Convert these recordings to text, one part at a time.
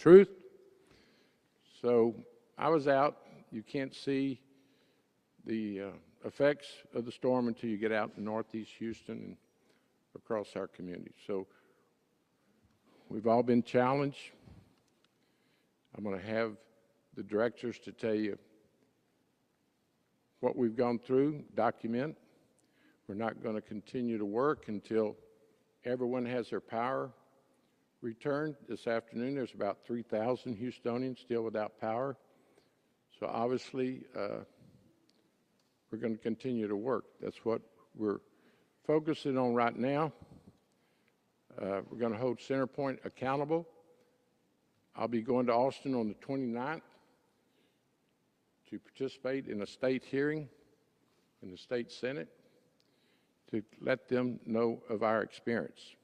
truth. So I was out. You can't see the effects of the storm until you get out in northeast Houston and across our community. So we've all been challenged. I'm going to have the directors to tell you what we've gone through, document. We're not going to continue to work until everyone has their power returned. This afternoon, there's about 3,000 Houstonians still without power. So obviously, we're going to continue to work. That's what we're focusing on right now. We're going to hold CenterPoint accountable. I'll be going to Austin on the 29th to participate in a state hearing in the state Senate to let them know of our experience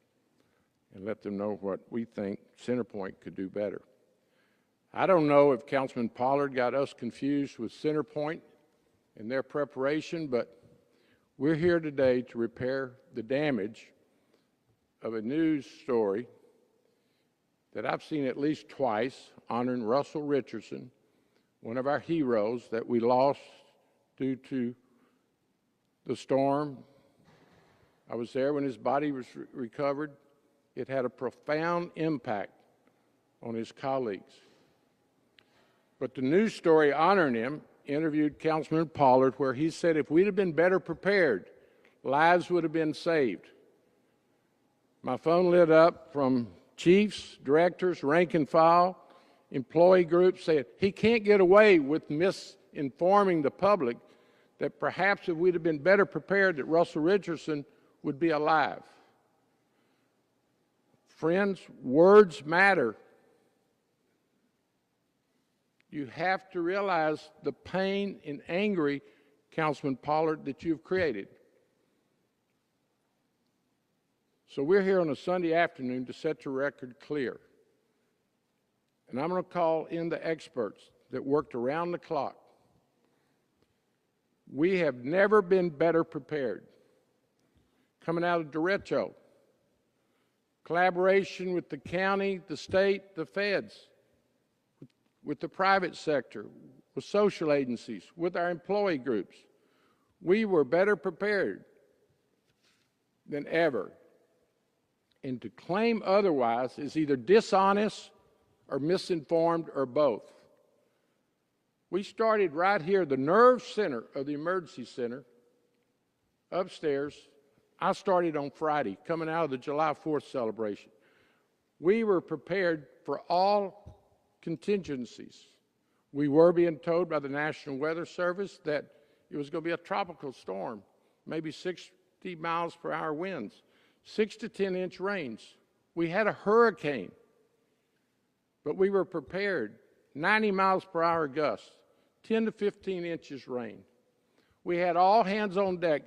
and let them know what we think CenterPoint could do better. I don't know if Councilman Pollard got us confused with CenterPoint and their preparation, but we're here today to repair the damage of a news story that I've seen at least twice honoring Russell Richardson, one of our heroes that we lost due to the storm. I was there when his body was recovered. It had a profound impact on his colleagues. But the news story honoring him interviewed Councilman Pollard, where he said if we'd have been better prepared, lives would have been saved. My phone lit up from chiefs, directors, rank and file, employee groups saying he can't get away with misinforming the public that perhaps if we'd have been better prepared that Russell Richardson would be alive. Friends, words matter. You have to realize the pain and angry, Councilman Pollard, that you've created. So we're here on a Sunday afternoon to set the record clear. And I'm going to call in the experts that worked around the clock. We have never been better prepared. Coming out of derecho, collaboration with the county, the state, the feds, with the private sector, with social agencies, with our employee groups. We were better prepared than ever. And to claim otherwise is either dishonest or misinformed or both. We started right here, the nerve center of the emergency center, upstairs. I started on Friday, coming out of the July 4th celebration. We were prepared for all contingencies. We were being told by the National Weather Service that it was going to be a tropical storm, maybe 60 miles per hour winds, 6 to 10 inch rains. We had a hurricane, but we were prepared. 90 miles per hour gusts, 10 to 15 inches rain. We had all hands on deck,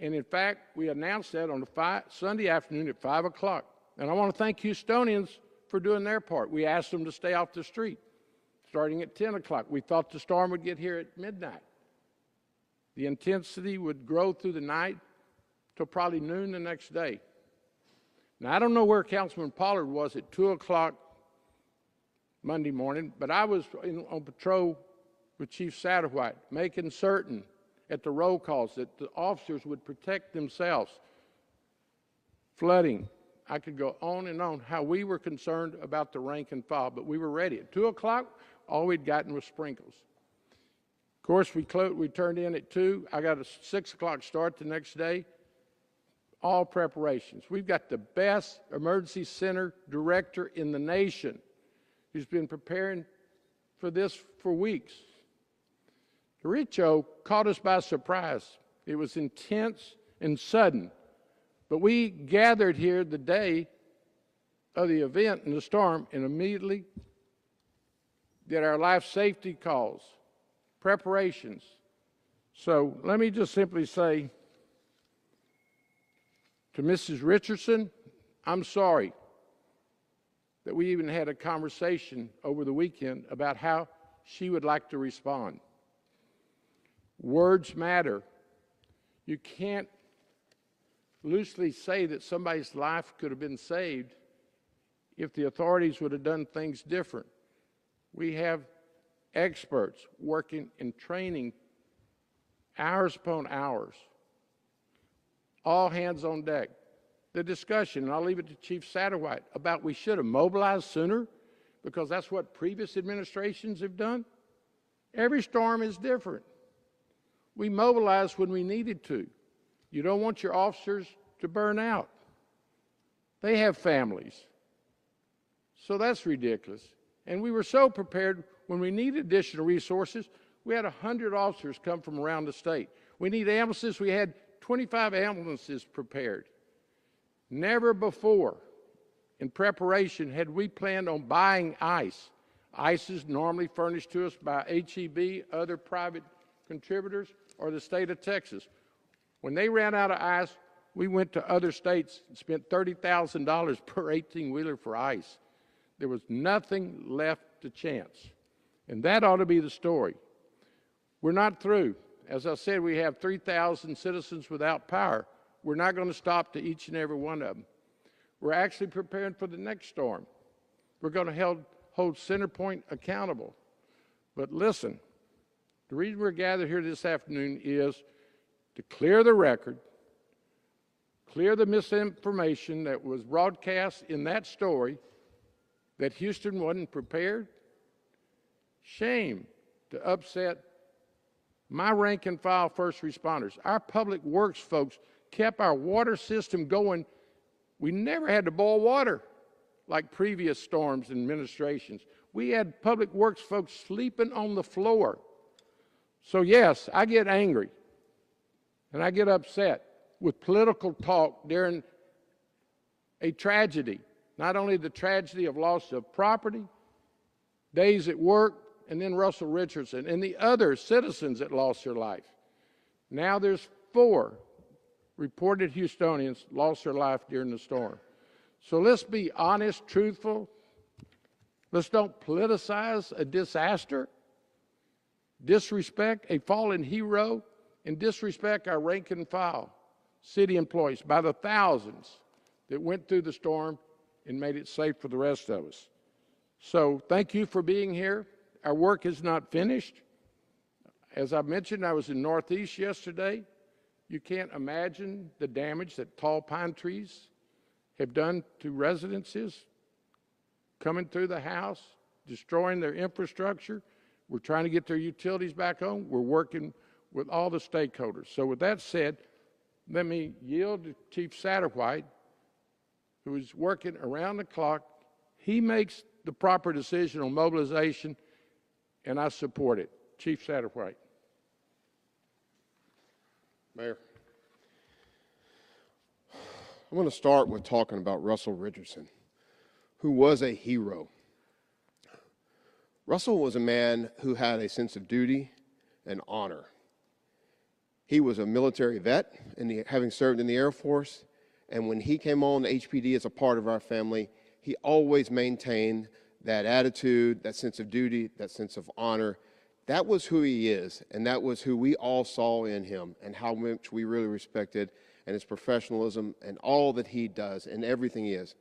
and in fact, we announced that on the Sunday afternoon at 5 o'clock. And I want to thank Houstonians for doing their part. We asked them to stay off the street starting at 10 o'clock. We thought the storm would get here at midnight. The intensity would grow through the night till probably noon the next day. Now, I don't know where Councilman Pollard was at 2 o'clock Monday morning, but I was on patrol with Chief Satterwhite, making certain at the roll calls that the officers would protect themselves. Flooding. I could go on and on how we were concerned about the rank and file, but we were ready. At 2 o'clock, all we'd gotten was sprinkles. Of course, we turned in at 2. I got a 6 o'clock start the next day. All preparations. We've got the best emergency center director in the nation who's been preparing for this for weeks. Derecho caught us by surprise. It was intense and sudden. But we gathered here the day of the event and the storm and immediately did our life safety calls, preparations. So let me just simply say to Mrs. Richardson, I'm sorry that we even had a conversation over the weekend about how she would like to respond. Words matter. You can't loosely say that somebody's life could have been saved if the authorities would have done things different. We have experts working in training hours upon hours, all hands on deck. The discussion, and I'll leave it to Chief Satterwhite, about we should have mobilized sooner because that's what previous administrations have done. Every storm is different. We mobilized when we needed to. You don't want your officers to burn out. They have families. So that's ridiculous. And we were so prepared when we needed additional resources. We had 100 officers come from around the state. We need ambulances. We had 25 ambulances prepared. Never before in preparation had we planned on buying ice. Ice is normally furnished to us by HEB, other private contributors, or the state of Texas. When they ran out of ice, we went to other states and spent $30,000 per 18-wheeler for ice. There was nothing left to chance. And that ought to be the story. We're not through. As I said, we have 3,000 citizens without power. We're not going to stop to each and every one of them. We're actually preparing for the next storm. We're going to hold CenterPoint accountable. But listen, the reason we're gathered here this afternoon is to clear the record, clear the misinformation that was broadcast in that story that Houston wasn't prepared. Shame to upset my rank and file first responders. Our public works folks kept our water system going. We never had to boil water like previous storms and administrations. We had public works folks sleeping on the floor. So yes, I get angry and I get upset with political talk during a tragedy. Not only the tragedy of loss of property, days at work, and then Russell Richardson and the other citizens that lost their life. Now there's 4 reported Houstonians lost their life during the storm. So let's be honest, truthful. Let's don't politicize a disaster, disrespect a fallen hero, and disrespect our rank and file city employees by the thousands that went through the storm and made it safe for the rest of us. So thank you for being here. Our work is not finished. As I mentioned, I was in Northeast yesterday. You can't imagine the damage that tall pine trees have done to residences, coming through the house, destroying their infrastructure. We're trying to get their utilities back on. We're working with all the stakeholders. So with that said, let me yield to Chief Satterwhite, who is working around the clock. He makes the proper decision on mobilization, and I support it. Chief Satterwhite. Mayor, I'm going to start with talking about Russell Richardson, who was a hero. Russell was a man who had a sense of duty and honor. He was a military vet, having served in the Air Force, and when he came on the HPD as a part of our family, he always maintained that attitude, that sense of duty, that sense of honor. That was who he is, and that was who we all saw in him, and how much we really respected, and his professionalism, and all that he does, and everything he is.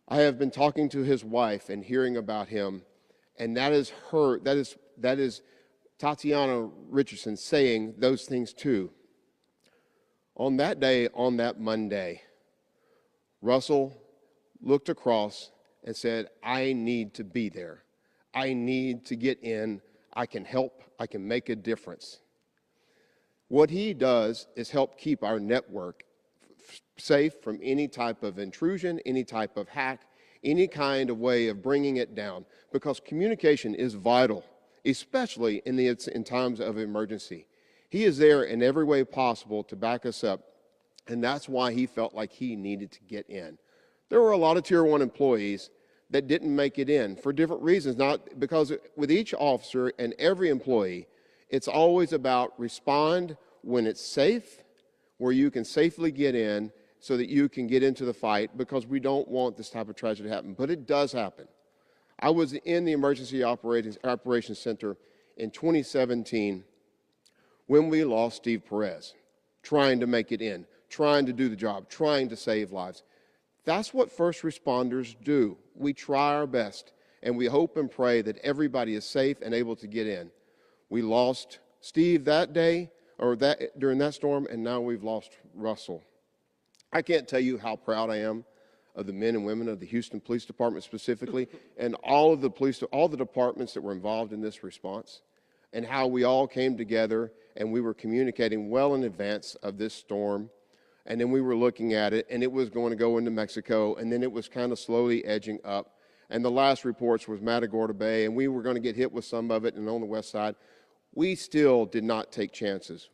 I have been talking to his wife and hearing about him, and that is Tatiana Richardson saying those things too. On that day, on that Monday, Russell looked across and said, I need to be there. I need to get in. I can help. I can make a difference. What he does is help keep our network safe from any type of intrusion, any type of hack, any kind of way of bringing it down, because communication is vital, especially in times of emergency. He is there in every way possible to back us up, and that's why he felt like he needed to get in. There were a lot of Tier 1 employees that didn't make it in for different reasons, not because with each officer and every employee, it's always about respond when it's safe, where you can safely get in so that you can get into the fight, because we don't want this type of tragedy to happen, but it does happen. I was in the Emergency Operations Center in 2017 when we lost Steve Perez, trying to make it in, trying to do the job, trying to save lives. That's what first responders do. We try our best, and we hope and pray that everybody is safe and able to get in. We lost Steve that day, or during that storm, and now we've lost Russell. I can't tell you how proud I am of the men and women of the Houston Police Department specifically, and all the departments that were involved in this response, and how we all came together and we were communicating well in advance of this storm. And then we were looking at it, and it was going to go into Mexico, and then it was kind of slowly edging up. And the last reports was Matagorda Bay, and we were going to get hit with some of it, and on the west side. We still did not take chances.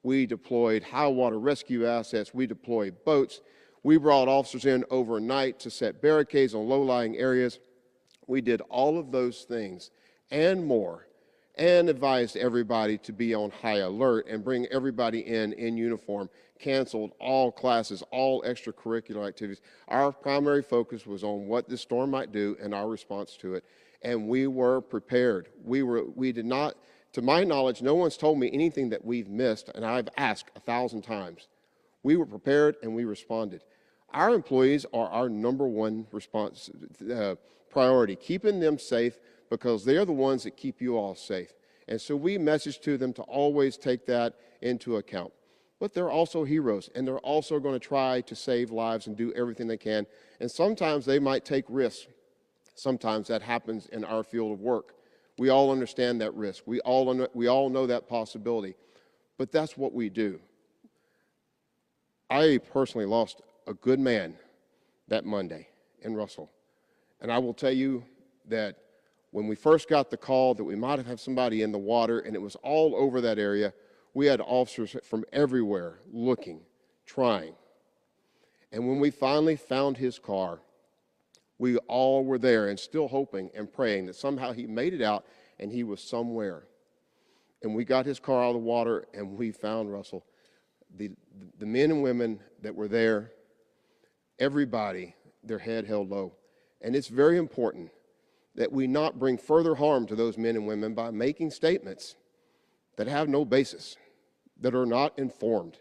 We deployed high water rescue assets. We deployed boats. We brought officers in overnight to set barricades on low-lying areas. We did all of those things and more, and advised everybody to be on high alert and bring everybody in uniform, canceled all classes, all extracurricular activities. Our primary focus was on what this storm might do and our response to it, and we were prepared. We did not, to my knowledge, no one's told me anything that we've missed, and I've asked 1,000 times. We were prepared and we responded. Our employees are our number one priority, keeping them safe, because they're the ones that keep you all safe. And so we message to them to always take that into account. But they're also heroes, and they're also going to try to save lives and do everything they can. And sometimes they might take risks. Sometimes that happens in our field of work. We all understand that risk. We all know that possibility. But that's what we do. I personally lost a good man that Monday in Russell. And I will tell you that when we first got the call that we might have had somebody in the water, and it was all over that area, we had officers from everywhere looking, trying. And when we finally found his car, we all were there and still hoping and praying that somehow he made it out and he was somewhere. And we got his car out of the water and we found Russell. The men and women that were there, everybody, their head held low. And it's very important that we not bring further harm to those men and women by making statements that have no basis, that are not informed.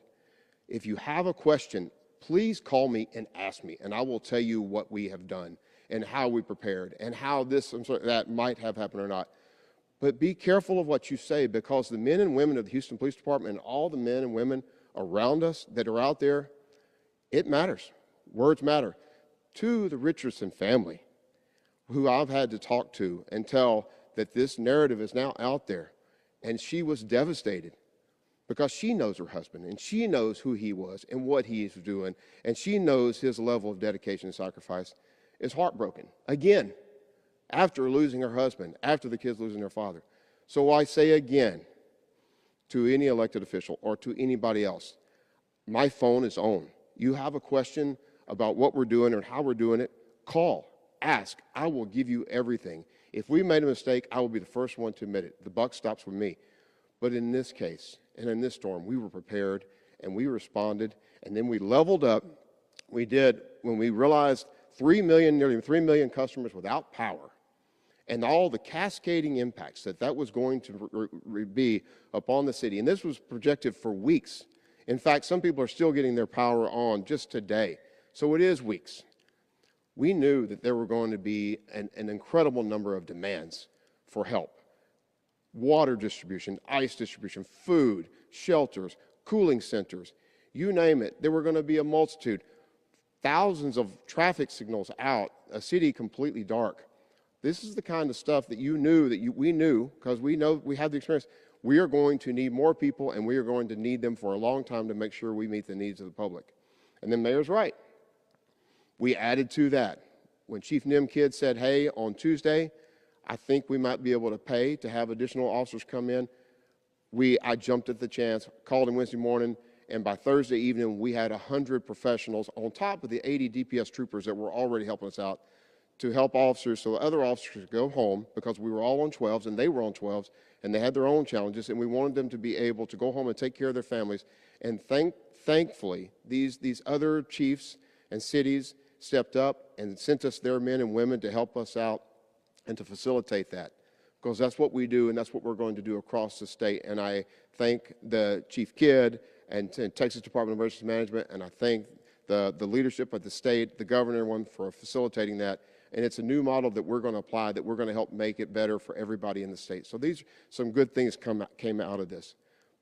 If you have a question, please call me and ask me, and I will tell you what we have done and how we prepared and how that might have happened or not. But be careful of what you say, because the men and women of the Houston Police Department and all the men and women around us that are out there, it matters. Words matter. To the Richardson family, who I've had to talk to and tell that this narrative is now out there, and she was devastated because she knows her husband and she knows who he was and what he is doing, and she knows his level of dedication and sacrifice, is heartbroken again after losing her husband, after the kids losing their father. So I say again to any elected official or to anybody else, my phone is on. You have a question about what we're doing or how we're doing it, call. Ask. I will give you everything. If we made a mistake, I will be the first one to admit it. The buck stops with me. But in this case, and in this storm, we were prepared, and we responded, and then we leveled up. We did, when we realized nearly 3 million customers without power, and all the cascading impacts that was going to be upon the city. And this was projected for weeks. In fact, some people are still getting their power on just today. So it is weeks. We knew that there were going to be an incredible number of demands for help. Water distribution, ice distribution, food, shelters, cooling centers, you name it. There were going to be a multitude. Thousands of traffic signals out, a city completely dark. This is the kind of stuff that we knew, because we know we had the experience. We are going to need more people, and we are going to need them for a long time to make sure we meet the needs of the public. And the mayor's right. We added to that. When Chief Nimkid said, hey, on Tuesday, I think we might be able to pay to have additional officers come in, I jumped at the chance, called him Wednesday morning, and by Thursday evening, we had 100 professionals on top of the 80 DPS troopers that were already helping us out to help officers, so other officers could go home, because we were all on 12s and they were on 12s and they had their own challenges, and we wanted them to be able to go home and take care of their families. And thankfully, these other chiefs and cities stepped up and sent us their men and women to help us out and to facilitate that, because that's what we do, and that's what we're going to do across the state. And I thank the Chief Kidd and Texas Department of Emergency Management, and I thank the leadership of the state, the governor, everyone for facilitating that. And it's a new model that we're going to apply, that we're going to help make it better for everybody in the state. So these some good things came out of this.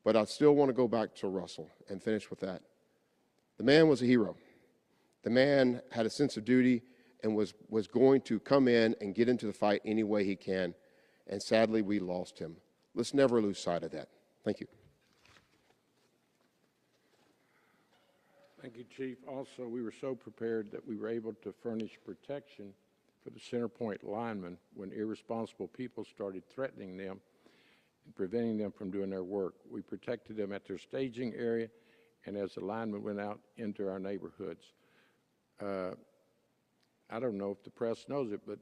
But I still want to go back to Russell and finish with that. The man was a hero. The man had a sense of duty and was going to come in and get into the fight any way he can. And sadly, we lost him. Let's never lose sight of that. Thank you. Thank you, Chief. Also, we were so prepared that we were able to furnish protection for the center point linemen when irresponsible people started threatening them and preventing them from doing their work. We protected them at their staging area and as the linemen went out into our neighborhoods. I don't know if the press knows it, but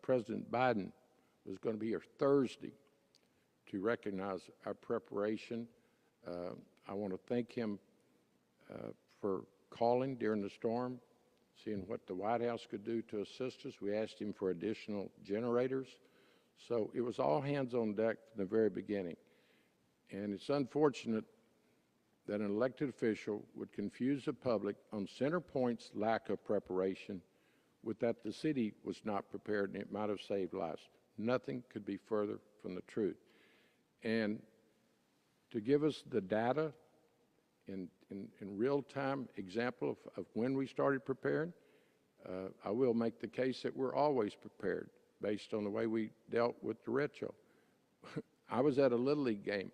President Biden was going to be here Thursday to recognize our preparation. I want to thank him for calling during the storm, seeing what the White House could do to assist us. We asked him for additional generators. So it was all hands on deck from the very beginning. And it's unfortunate that an elected official would confuse the public on CenterPoint's lack of preparation with that the city was not prepared and it might have saved lives. Nothing could be further from the truth. And to give us the data in real-time example of when we started preparing, I will make the case that we're always prepared based on the way we dealt with derecho. I was at a Little League game.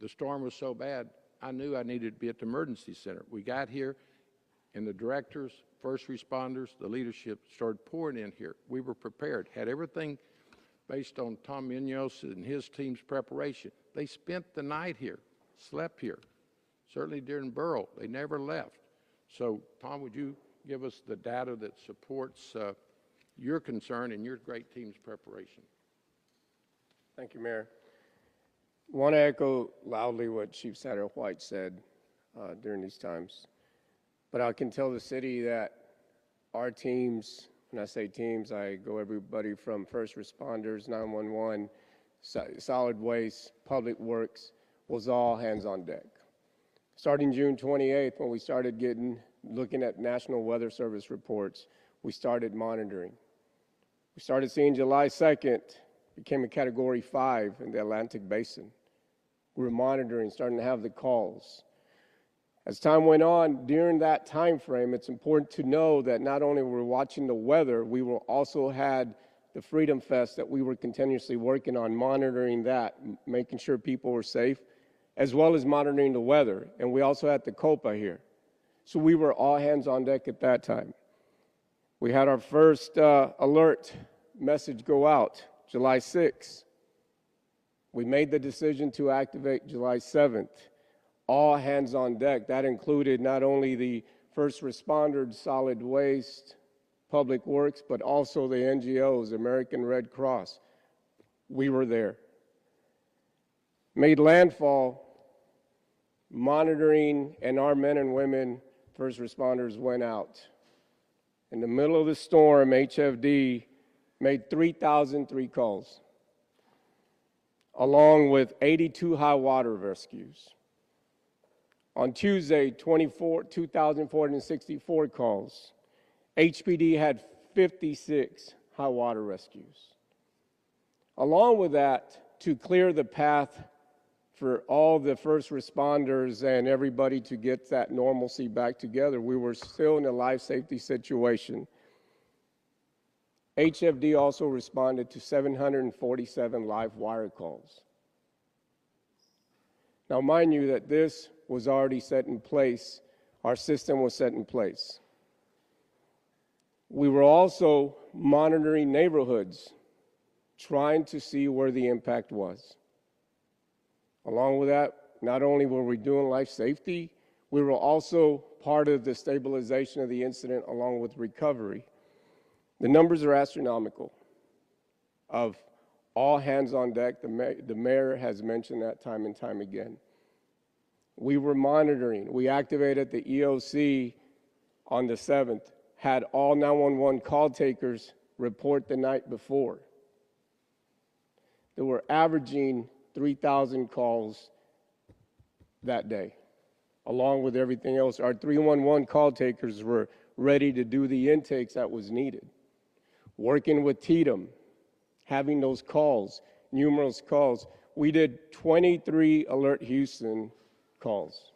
The storm was so bad, I knew I needed to be at the emergency center. We got here, and the directors, first responders, the leadership started pouring in here. We were prepared, had everything based on Tom Munoz and his team's preparation. They spent the night here, slept here. Certainly during Beryl, they never left. So, Tom, would you give us the data that supports your concern and your great team's preparation? Thank you, Mayor. I want to echo loudly what Chief Satterwhite said during these times. But I can tell the city that our teams, when I say teams, I go everybody from first responders, 911, solid waste, public works, was all hands on deck. Starting June 28th, when we started looking at National Weather Service reports, we started monitoring. We started seeing July 2nd, became a Category 5 in the Atlantic Basin. We were monitoring, starting to have the calls. As time went on, during that time frame, it's important to know that not only were we watching the weather, we were also had the Freedom Fest that we were continuously working on, monitoring that, making sure people were safe, as well as monitoring the weather. And we also had the Copa here. So we were all hands on deck at that time. We had our first alert message go out July 6th. We made the decision to activate July 7th. All hands on deck. That included not only the first responders, solid waste, public works, but also the NGOs, American Red Cross. We were there. Made landfall, monitoring, and our men and women, first responders, went out. In the middle of the storm, HFD made 3,003 calls, along with 82 high water rescues. On Tuesday, 2,464 calls. HPD had 56 high water rescues. Along with that, to clear the path for all the first responders and everybody to get that normalcy back together, we were still in a life safety situation. HFD also responded to 747 live wire calls. Now, mind you that this was already set in place. Our system was set in place. We were also monitoring neighborhoods, trying to see where the impact was. Along with that, not only were we doing life safety, we were also part of the stabilization of the incident along with recovery. The numbers are astronomical of all hands on deck. The mayor has mentioned that time and time again. We were monitoring. We activated the EOC on the 7th, had all 911 call takers report the night before. They were averaging 3,000 calls that day, along with everything else. Our 311 call takers were ready to do the intakes that was needed. Working with TDM, having those calls, numerous calls. We did 23 Alert Houston calls.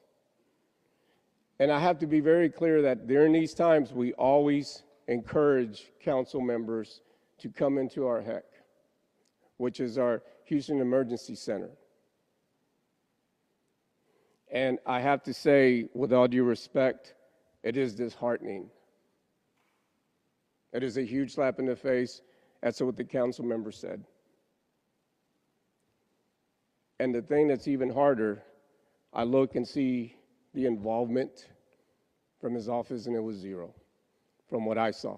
And I have to be very clear that during these times, we always encourage council members to come into our HEC, which is our Houston Emergency Center. And I have to say, with all due respect, it is disheartening. It is a huge slap in the face. That's what the council member said. And the thing that's even harder, I look and see the involvement from his office, and it was zero from what I saw.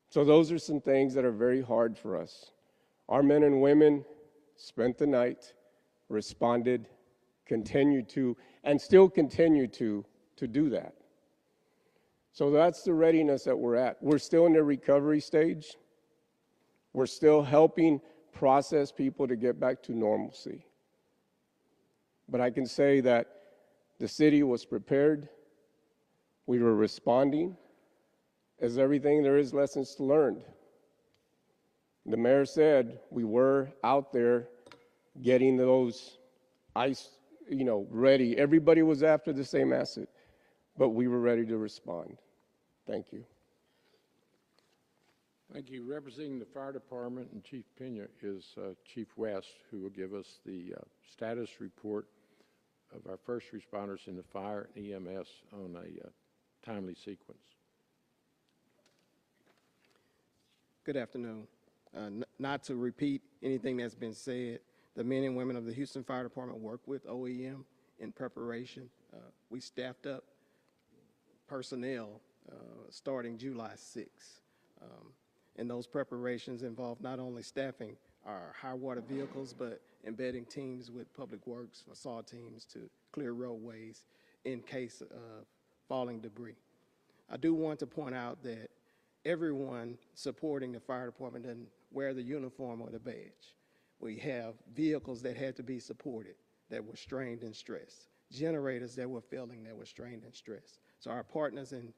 So those are some things that are very hard for us. Our men and women spent the night, responded, continued to, and still continue to do that. So that's the readiness that we're at. We're still in the recovery stage. We're still helping process people to get back to normalcy. But I can say that the city was prepared. We were responding. As everything, there is lessons learned. The mayor said we were out there getting those ice, ready. Everybody was after the same asset, but we were ready to respond. Thank you. Thank you. Representing the fire department and Chief Pena is Chief West, who will give us the status report of our first responders in the fire and EMS on a timely sequence. Good afternoon. Not to repeat anything that's been said, the men and women of the Houston Fire Department work with OEM in preparation. We staffed up personnel starting July 6th. And those preparations involve not only staffing our high water vehicles, but embedding teams with public works, facade teams to clear roadways in case of falling debris. I do want to point out that everyone supporting the fire department doesn't wear the uniform or the badge. We have vehicles that had to be supported that were strained and stressed, generators that were failing that were strained and stressed. So our partners in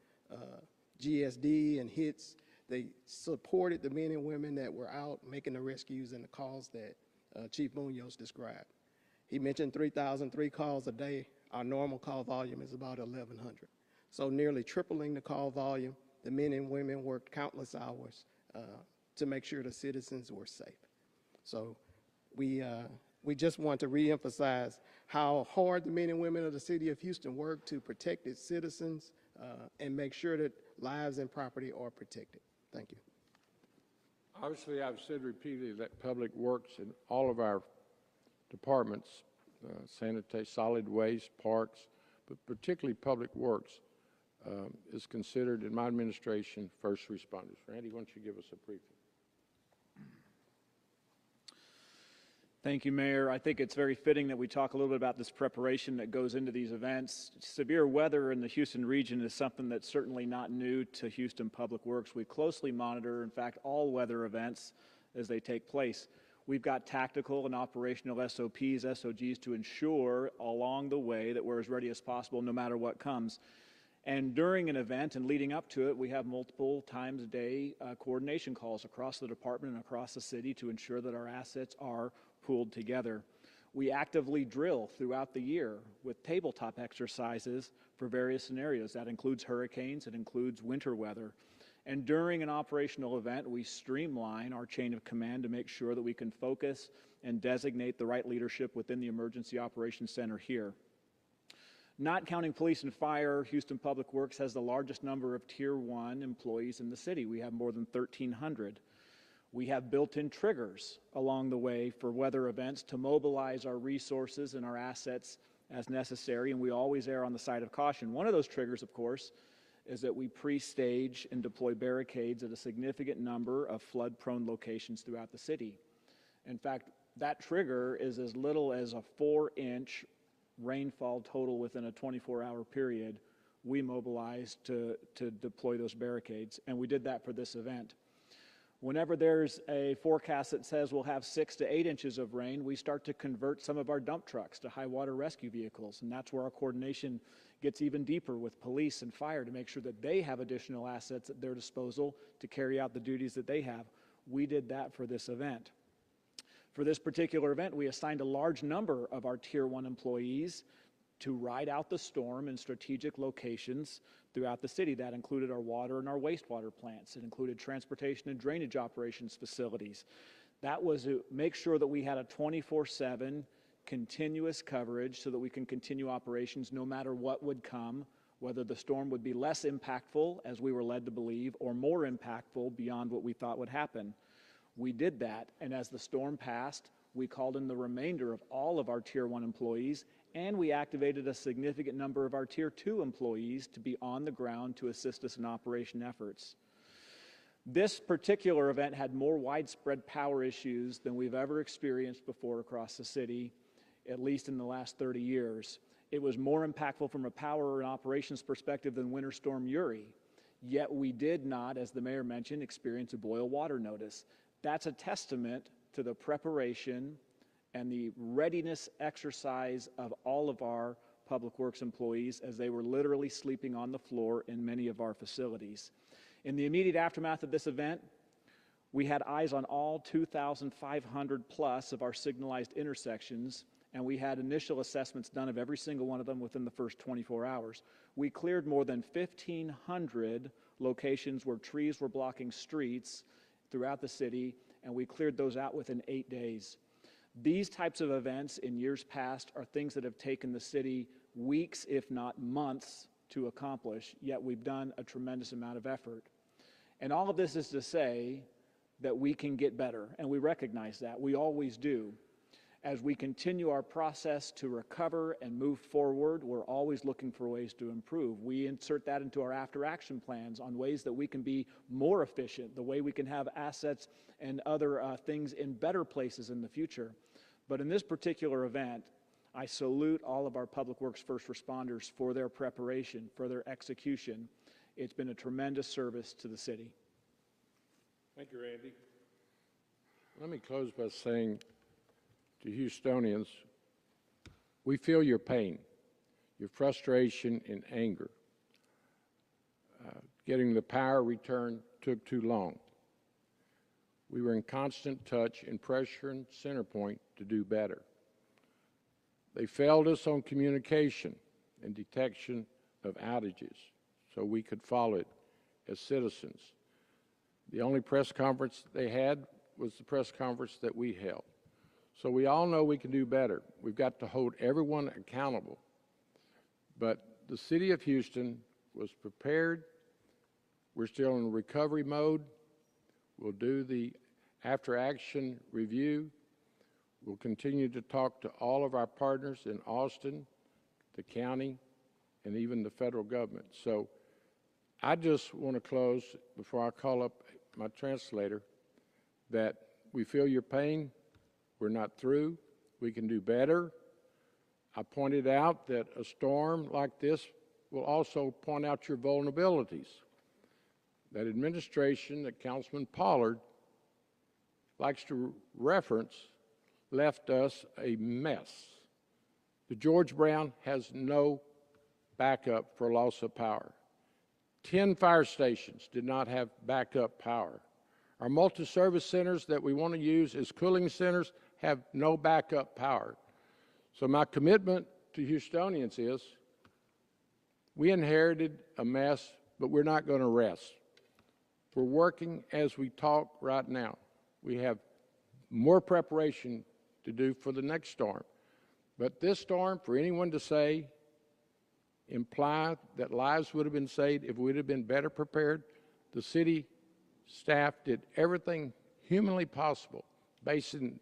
GSD and HITS, they supported the men and women that were out making the rescues and the calls that Chief Munoz described. He mentioned 3,003 calls a day. Our normal call volume is about 1,100. So nearly tripling the call volume. The men and women worked countless hours to make sure the citizens were safe. So we just want to reemphasize how hard the men and women of the city of Houston work to protect its citizens and make sure that lives and property are protected. Thank you. Obviously, I've said repeatedly that Public Works in all of our departments, sanitation, solid waste, parks, but particularly Public Works, is considered in my administration first responders. Randy, why don't you give us a briefing? Thank you, Mayor. I think it's very fitting that we talk a little bit about this preparation that goes into these events. Severe weather in the Houston region is something that's certainly not new to Houston Public Works. We closely monitor, in fact, all weather events as they take place. We've got tactical and operational SOPs, SOGs to ensure along the way that we're as ready as possible no matter what comes. And during an event and leading up to it, we have multiple times a day coordination calls across the department and across the city to ensure that our assets are pooled together. We actively drill throughout the year with tabletop exercises for various scenarios. That includes hurricanes, it includes winter weather. And during an operational event, we streamline our chain of command to make sure that we can focus and designate the right leadership within the Emergency Operations Center here. Not counting police and fire, Houston Public Works has the largest number of Tier 1 employees in the city. We have more than 1,300. We have built-in triggers along the way for weather events to mobilize our resources and our assets as necessary, and we always err on the side of caution. One of those triggers, of course, is that we pre-stage and deploy barricades at a significant number of flood-prone locations throughout the city. In fact, that trigger is as little as a 4-inch rainfall total within a 24-hour period. We mobilized to deploy those barricades, and we did that for this event. Whenever there's a forecast that says we'll have 6 to 8 inches of rain, we start to convert some of our dump trucks to high water rescue vehicles. And that's where our coordination gets even deeper with police and fire to make sure that they have additional assets at their disposal to carry out the duties that they have. We did that for this event. For this particular event, we assigned a large number of our Tier 1 employees to ride out the storm in strategic locations throughout the city. That included our water and our wastewater plants. It included transportation and drainage operations facilities. That was to make sure that we had a 24/7 continuous coverage so that we can continue operations no matter what would come, whether the storm would be less impactful, as we were led to believe, or more impactful beyond what we thought would happen. We did that, and as the storm passed, we called in the remainder of all of our Tier 1 employees, and we activated a significant number of our Tier 2 employees to be on the ground to assist us in operation efforts. This particular event had more widespread power issues than we've ever experienced before across the city, at least in the last 30 years. It was more impactful from a power and operations perspective than Winter Storm Uri, yet we did not, as the mayor mentioned, experience a boil water notice. That's a testament to the preparation and the readiness exercise of all of our public works employees as they were literally sleeping on the floor in many of our facilities. In the immediate aftermath of this event, we had eyes on all 2,500 plus of our signalized intersections, and we had initial assessments done of every single one of them within the first 24 hours. We cleared more than 1,500 locations where trees were blocking streets throughout the city, and we cleared those out within 8 days. These types of events in years past are things that have taken the city weeks, if not months, to accomplish, yet we've done a tremendous amount of effort. And all of this is to say that we can get better, and we recognize that. We always do. As we continue our process to recover and move forward, we're always looking for ways to improve. We insert that into our after-action plans on ways that we can be more efficient, the way we can have assets and other things in better places in the future. But in this particular event, I salute all of our Public Works first responders for their preparation, for their execution. It's been a tremendous service to the city. Thank you, Randy. Let me close by saying to Houstonians, we feel your pain, your frustration and anger. Getting the power returned took too long. We were in constant touch and pressuring CenterPoint to do better. They failed us on communication and detection of outages so we could follow it as citizens. The only press conference they had was the press conference that we held. So we all know we can do better. We've got to hold everyone accountable. But the city of Houston was prepared. We're still in recovery mode. We'll do the after-action review. We'll continue to talk to all of our partners in Austin, the county, and even the federal government. So I just want to close, before I call up my translator, that we feel your pain. We're not through. We can do better. I pointed out that a storm like this will also point out your vulnerabilities. That administration that Councilman Pollard likes to reference left us a mess. The George Brown has no backup for loss of power. 10 fire stations did not have backup power. Our multi-service centers that we want to use as cooling centers have no backup power. So my commitment to Houstonians is we inherited a mess, but we're not going to rest. We're working as we talk right now. We have more preparation to do for the next storm. But this storm, for anyone to say, imply that lives would have been saved if we'd have been better prepared, the city staff did everything humanly possible, based on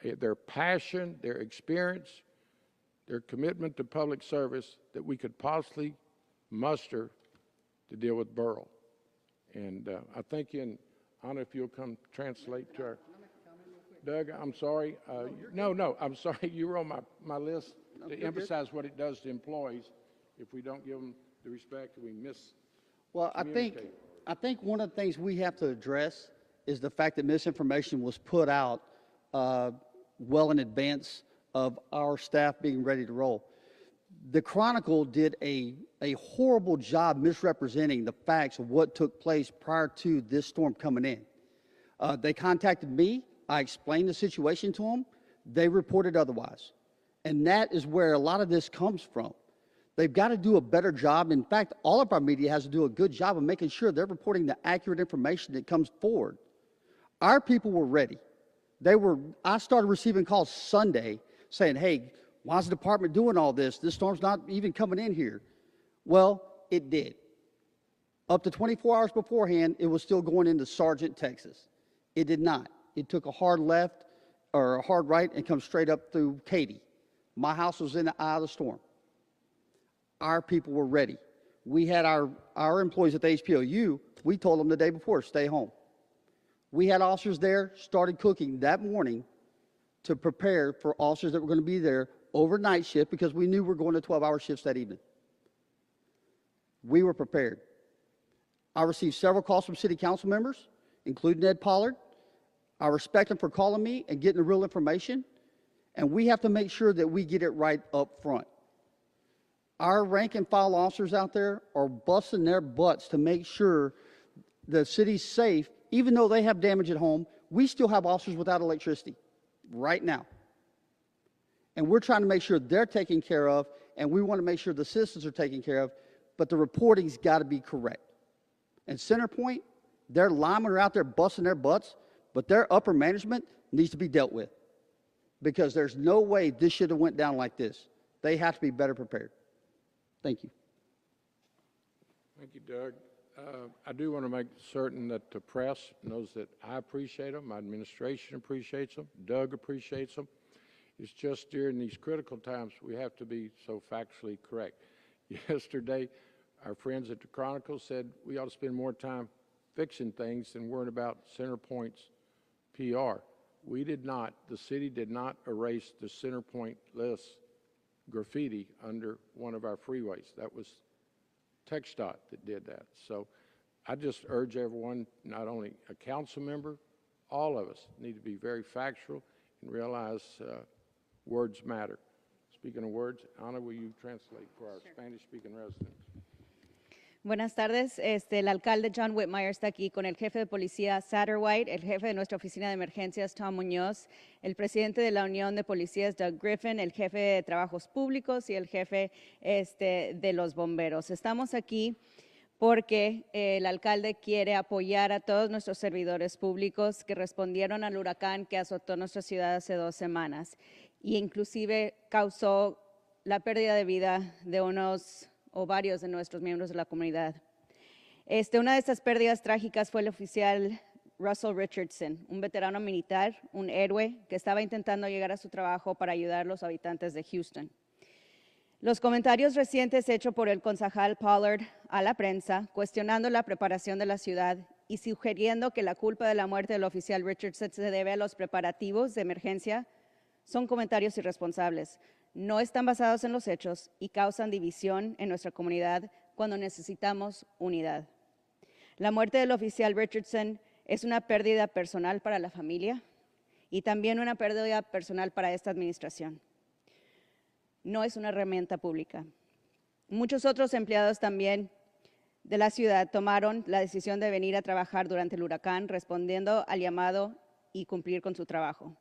their passion, their experience, their commitment to public service that we could possibly muster to deal with Beryl. And I thank you, and Anna, if you'll come translate to our... Doug, I'm sorry. No, I'm sorry. You were on my list to emphasize what it does to employees if we don't give them the respect and we miss. Well, I think one of the things we have to address is the fact that misinformation was put out well in advance of our staff being ready to roll. The Chronicle did a horrible job misrepresenting the facts of what took place prior to this storm coming in. They contacted me. I explained the situation to them. They reported otherwise. And that is where a lot of this comes from. They've got to do a better job. In fact, all of our media has to do a good job of making sure they're reporting the accurate information that comes forward. Our people were ready. I started receiving calls Sunday saying, hey, why is the department doing all this? This storm's not even coming in here. Well, it did. Up to 24 hours beforehand, it was still going into Sargent, Texas. It did not. It took a hard left or a hard right and come straight up through Katy. My house was in the eye of the storm. Our people were ready. We had our employees at the HPOU, we told them the day before, stay home. We had officers there, started cooking that morning to prepare for officers that were going to be there overnight shift because we knew we were going to 12-hour shifts that evening. We were prepared. I received several calls from city council members, including Ed Pollard. I respect them for calling me and getting the real information, and we have to make sure that we get it right up front. Our rank and file officers out there are busting their butts to make sure the city's safe. Even though they have damage at home, we still have officers without electricity right now. And we're trying to make sure they're taken care of, and we want to make sure the citizens are taken care of, but the reporting's got to be correct. And Centerpoint, their linemen are out there busting their butts, but their upper management needs to be dealt with because there's no way this should have went down like this. They have to be better prepared. Thank you. Thank you, Doug. I do want to make certain that the press knows that I appreciate them, my administration appreciates them, Doug appreciates them. It's just during these critical times we have to be so factually correct. Yesterday, our friends at the Chronicle said we ought to spend more time fixing things than worrying about Centerpoint's PR. We did not, the city did not erase the Centerpoint list graffiti under one of our freeways. That was TxDOT that did that. So I just urge everyone, not only a council member, all of us need to be very factual and realize words matter. Speaking of words, Ana, will you translate for our Spanish-speaking residents? Buenas tardes. El alcalde John Whitmire está aquí con el jefe de policía Satterwhite, el jefe de nuestra oficina de emergencias Tom Muñoz, el presidente de la Unión de Policías Doug Griffin, el jefe de trabajos públicos y el jefe de los bomberos. Estamos aquí porque el alcalde quiere apoyar a todos nuestros servidores públicos que respondieron al huracán que azotó nuestra ciudad hace 2 semanas y inclusive causó la pérdida de vida de unos o varios de nuestros miembros de la comunidad. Una de estas pérdidas trágicas fue el oficial Russell Richardson, un veterano militar, un héroe que estaba intentando llegar a su trabajo para ayudar a los habitantes de Houston. Los comentarios recientes hechos por el concejal Pollard a la prensa, cuestionando la preparación de la ciudad y sugiriendo que la culpa de la muerte del oficial Richardson se debe a los preparativos de emergencia, son comentarios irresponsables. No están basados en los hechos y causan división en nuestra comunidad cuando necesitamos unidad. La muerte del oficial Richardson es una pérdida personal para la familia y también una pérdida personal para esta administración. No es una herramienta pública. Muchos otros empleados también de la ciudad tomaron la decisión de venir a trabajar durante el huracán, respondiendo al llamado y cumplir con su trabajo.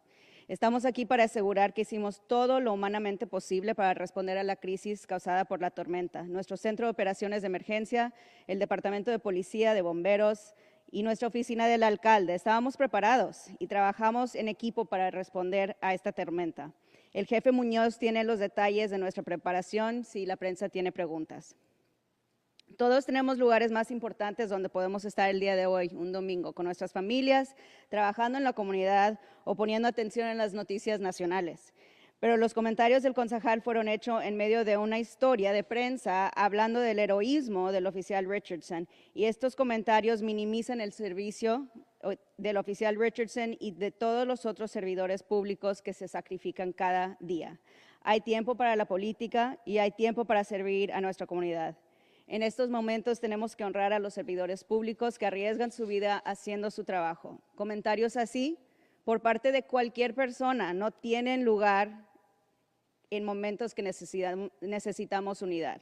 Estamos aquí para asegurar que hicimos todo lo humanamente posible para responder a la crisis causada por la tormenta. Nuestro Centro de Operaciones de Emergencia, el Departamento de Policía, de Bomberos y nuestra oficina del alcalde estábamos preparados y trabajamos en equipo para responder a esta tormenta. El jefe Muñoz tiene los detalles de nuestra preparación si la prensa tiene preguntas. Todos tenemos lugares más importantes donde podemos estar el día de hoy, un domingo, con nuestras familias, trabajando en la comunidad o poniendo atención en las noticias nacionales. Pero los comentarios del concejal fueron hechos en medio de una historia de prensa hablando del heroísmo del oficial Richardson. Y estos comentarios minimizan el servicio del oficial Richardson y de todos los otros servidores públicos que se sacrifican cada día. Hay tiempo para la política y hay tiempo para servir a nuestra comunidad. En estos momentos tenemos que honrar a los servidores públicos que arriesgan su vida haciendo su trabajo. Comentarios así, por parte de cualquier persona, no tienen lugar en momentos que necesitamos unidad.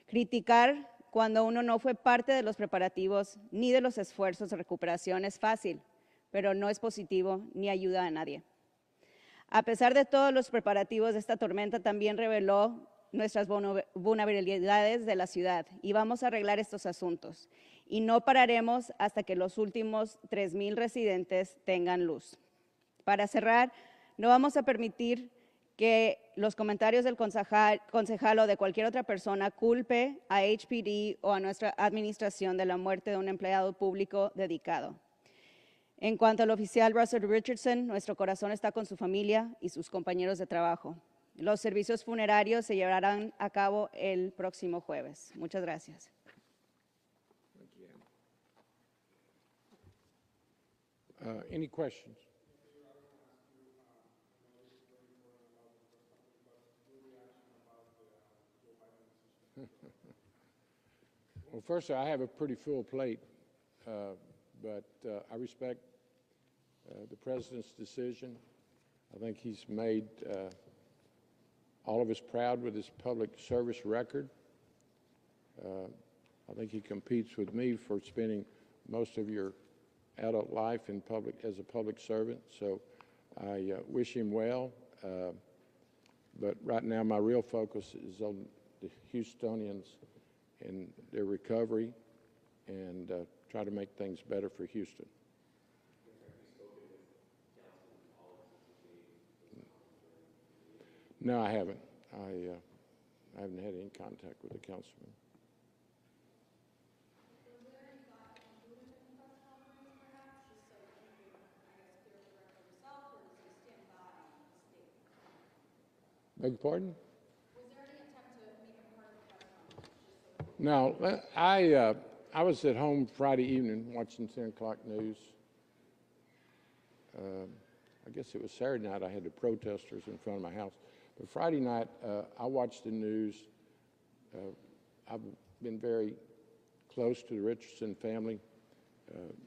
Criticar cuando uno no fue parte de los preparativos ni de los esfuerzos de recuperación es fácil, pero no es positivo ni ayuda a nadie. A pesar de todos los preparativos, esta tormenta también reveló nuestras vulnerabilidades de la ciudad y vamos a arreglar estos asuntos. Y no pararemos hasta que los últimos 3,000 residentes tengan luz. Para cerrar, no vamos a permitir que los comentarios del concejal o de cualquier otra persona culpe a HPD o a nuestra administración de la muerte de un empleado público dedicado. En cuanto al oficial Russell Richardson, nuestro corazón está con su familia y sus compañeros de trabajo. Los servicios funerarios se llevarán a cabo el próximo jueves. Muchas gracias. Any questions? Well, first, I have a pretty full plate, but I respect the president's decision. I think he's made all of us proud with his public service record. I think he competes with me for spending most of your adult life in public as a public servant. So I wish him well. But right now, my real focus is on the Houstonians and their recovery and try to make things better for Houston. No, I haven't. I haven't had any contact with the councilman. Beg your pardon? Was there any attempt to make him part of the press conference? No, I was at home Friday evening watching 10 o'clock news. I guess it was Saturday night I had the protesters in front of my house. But Friday night, I watched the news. I've been very close to the Richardson family,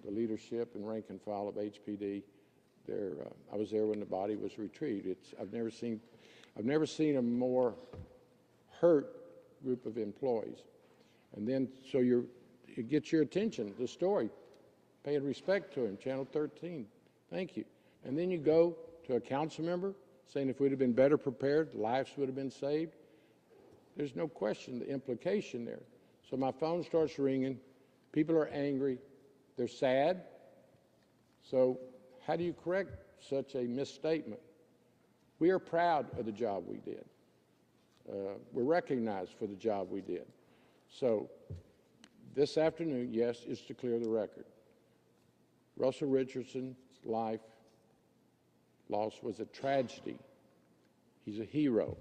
the leadership and rank and file of HPD. I was there when the body was retrieved. I've never seen a more hurt group of employees. And then, so it gets your attention, the story, paying respect to him, Channel 13, thank you. And then you go to a council member saying if we'd have been better prepared, lives would have been saved. There's no question the implication there. So my phone starts ringing, people are angry, they're sad. So how do you correct such a misstatement? We are proud of the job we did. We're recognized for the job we did. So this afternoon, yes, is to clear the record. Russell Richardson's life loss was a tragedy. He's a hero.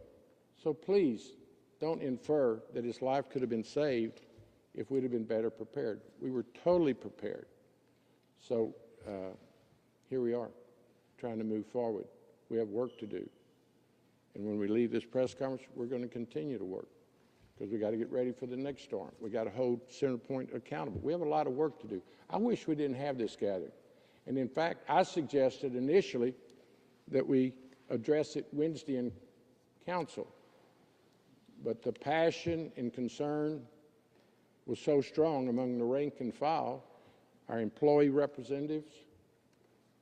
So please don't infer that his life could have been saved if we'd have been better prepared. We were totally prepared. So here we are, trying to move forward. We have work to do. And when we leave this press conference, we're going to continue to work because we got to get ready for the next storm. We got to hold Centerpoint accountable. We have a lot of work to do. I wish we didn't have this gathering. And in fact, I suggested initially that we address it Wednesday in council. But the passion and concern was so strong among the rank and file, our employee representatives,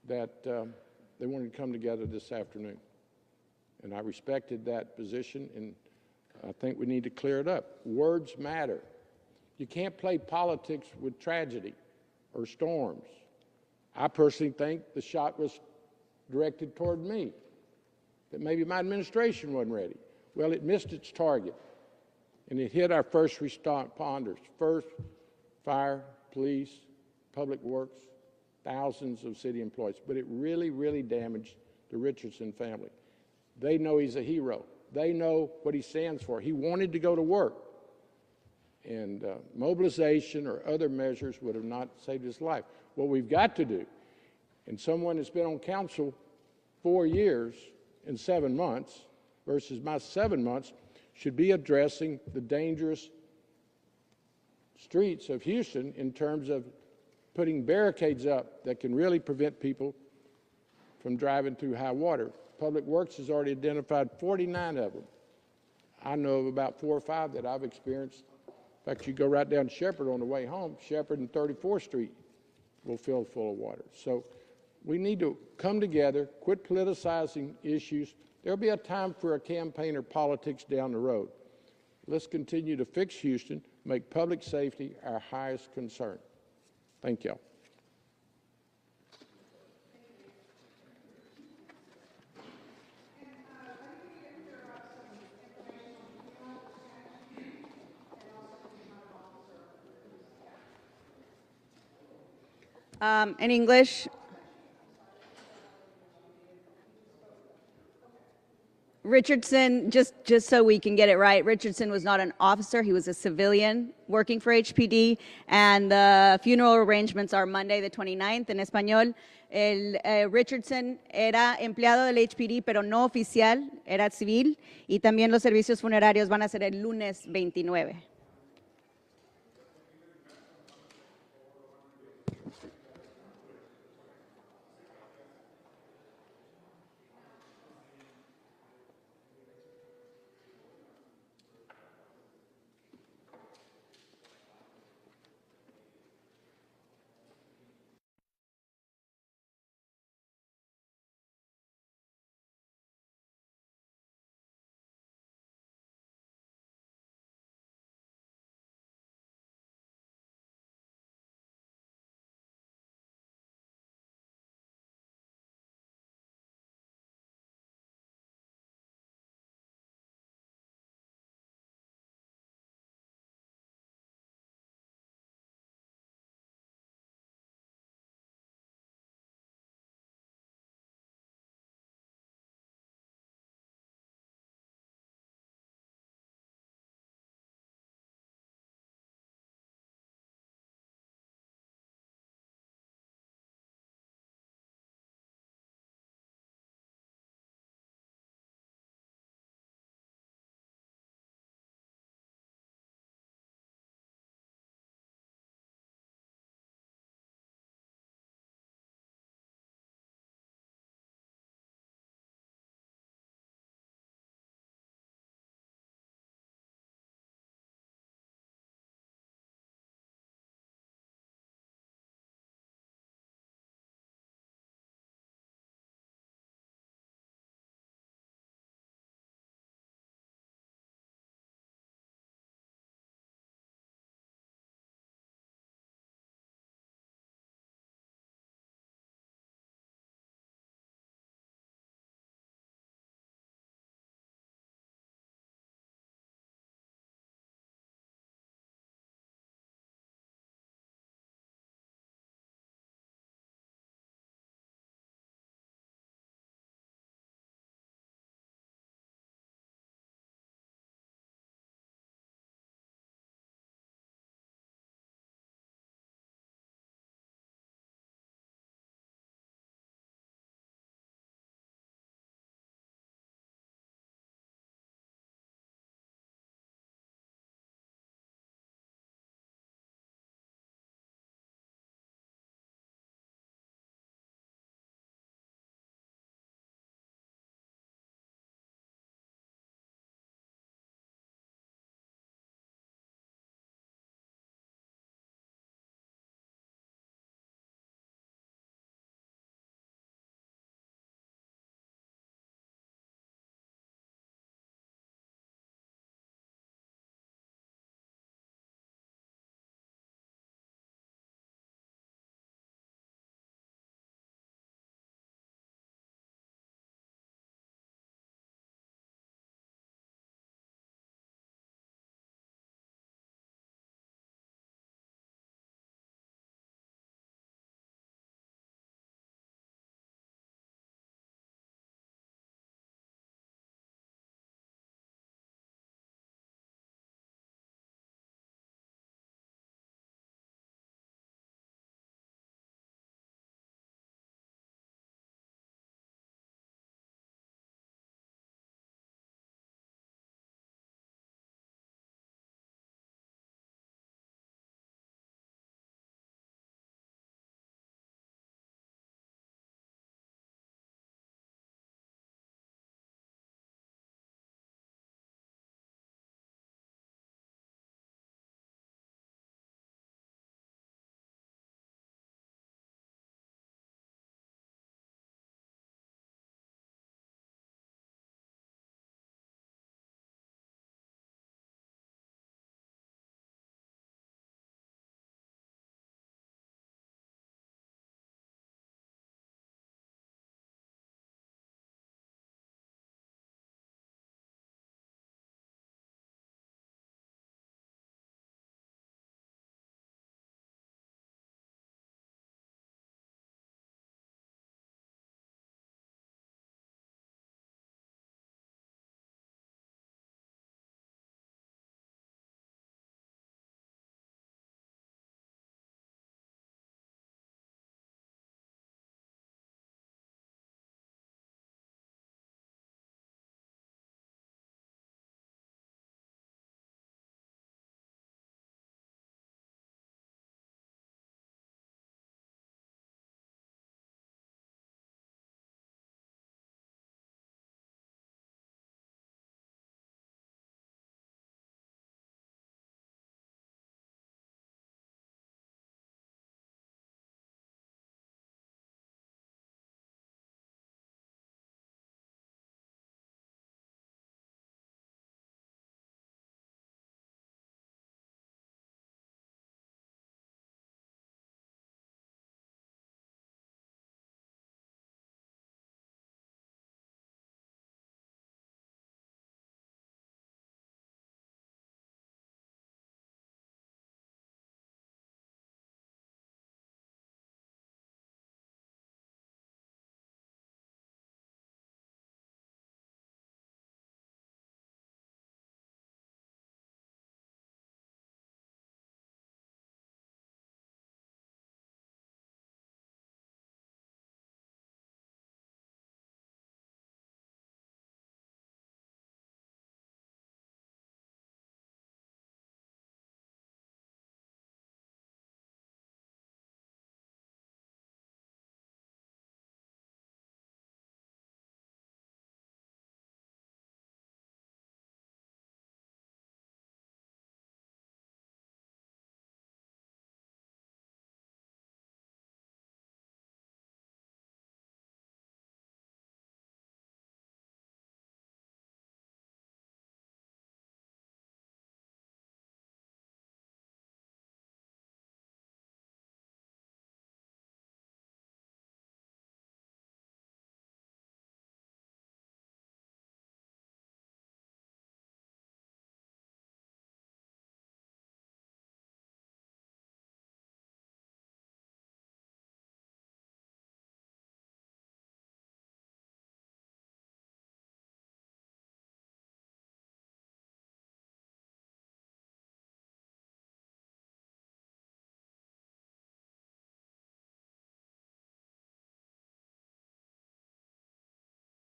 that they wanted to come together this afternoon. And I respected that position, and I think we need to clear it up. Words matter. You can't play politics with tragedy or storms. I personally think the shot was directed toward me, that maybe my administration wasn't ready. Well, it missed its target, and it hit our first responders, first, fire, police, public works, thousands of city employees. But it really, really damaged the Richardson family. They know he's a hero. They know what he stands for. He wanted to go to work, and mobilization or other measures would have not saved his life. What we've got to do, and someone that's been on council 4 years and 7 months versus my 7 months, should be addressing the dangerous streets of Houston in terms of putting barricades up that can really prevent people from driving through high water. Public Works has already identified 49 of them. I know of about 4 or 5 that I've experienced. In fact, you go right down Shepherd on the way home, Shepherd and 34th Street will fill full of water. So we need to come together, quit politicizing issues. There'll be a time for a campaign or politics down the road. Let's continue to fix Houston, make public safety our highest concern. Thank you. In English, Richardson, just so we can get it right, Richardson was not an officer, he was a civilian working for HPD, and the funeral arrangements are Monday the 29th. En español, Richardson era empleado del HPD, pero no oficial, era civil, y también los servicios funerarios van a ser el lunes 29.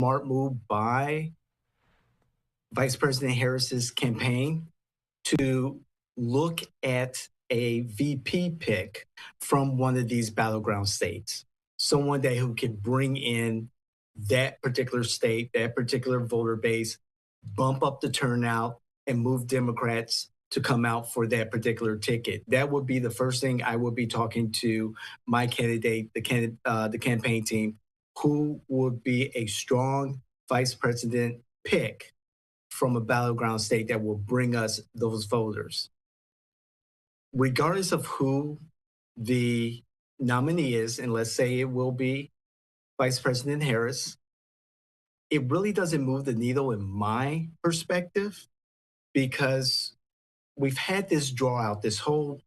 smart move by Vice President Harris's campaign to look at a VP pick from one of these battleground states, someone who could bring in that particular state, that particular voter base, bump up the turnout, and move Democrats to come out for that particular ticket. That would be the first thing I would be talking to my candidate, the campaign team, who would be a strong vice president pick from a battleground state that will bring us those voters. Regardless of who the nominee is, and let's say it will be Vice President Harris, it really doesn't move the needle in my perspective, because we've had this draw out, this whole